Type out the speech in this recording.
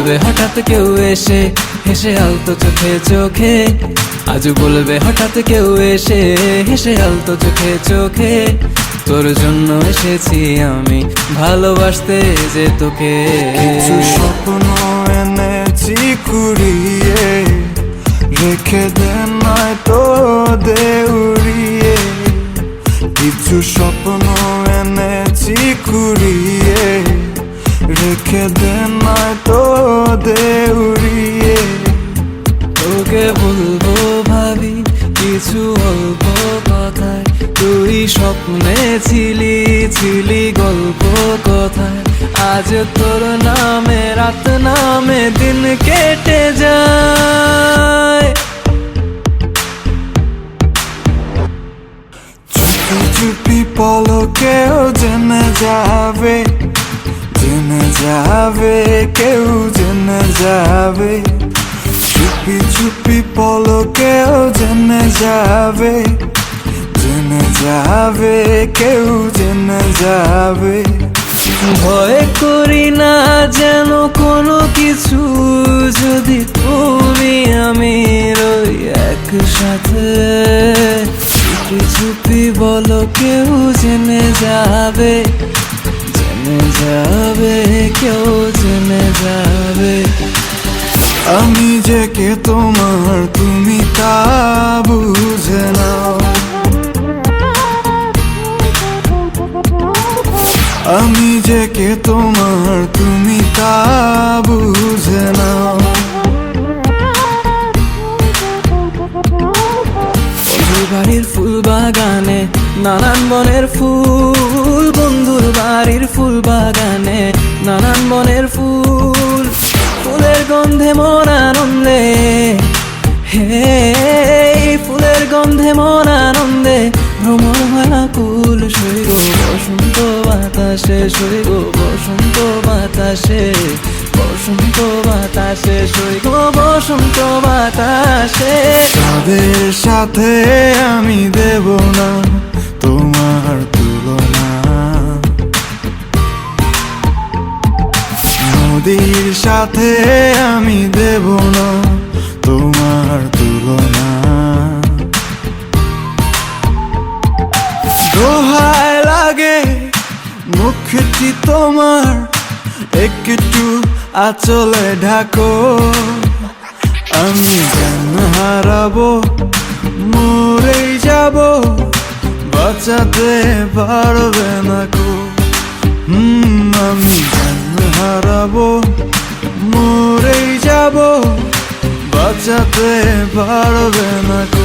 বলবে হঠাৎ কেউ এসে হেসে আলতো চোখে চোখে, আজ বলবে হঠাৎ কেউ এসে হেসে আলতো চোখে চোখে, তোর জন্য এসেছি আমি ভালোবাসতে যে তোকে। কিছু স্বপ্ন এনেছি কুড়িয়ে, রেখে দে নয়তো দে উড়িয়ে। কিছু স্বপ্ন এনেছি কুড়িয়ে, রেখে দে নয়তো দে উড়িয়ে। তোকে বলবো ভাবি কিছু অল্প কথায়, তুই স্বপ্নে ছিলি ছিলি গল্প কথায়, আজ তোর নামে রাত নামে দিন কেটে যায়। চুপি চুপি পলকেও জেনে যাবে, জেনে যাবে কেউ জেনে যাবে। চুপি চুপি পলকেও জেনে যাবে, জেনে যাবে কেউ জেনে যাবে। ভয় করি না যেন কোনো কিছু, যদি তুমি আমি রই একসাথে। চুপি চুপি বলো কেউ জেনে যাবে, জেনে যাবে কেউ জেনে যাবে। আমি যে কে তোমার তুমি তা বুঝে নাও, আমি যে কে তোমার তুমি তা বুঝে নাও। বাড়ির ফুল বাগানে নানান বনের ফুল, বন্ধুর বাড়ির ফুল বাগানে নানান বনের ফুল, ফুলের গন্ধে মন আনন্দে, হে ফুলের গন্ধে মন আনন্দে ভ্রমণ ভাকুল। সই গো বসন্ত বাতাসে, সই গো বসন্ত বাতাসে, বসন্ত বাতাসে, সই গো বসন্ত বাতাসে। তাদের সাথে আমি দেব না তোমার তুলনা, নদীর সাথে আমি দেব না তোমার তুলনা। দোহায় লাগে মুখটি তোমার, একটু আঁচলে ঢাকো। আমি জ্ঞান হারাবো, মরেই যাব, বাঁচাতে পারবে না কো। আমি জ্ঞান হারাবো, মরেই যাব, বাঁচাতে পারবে না কো।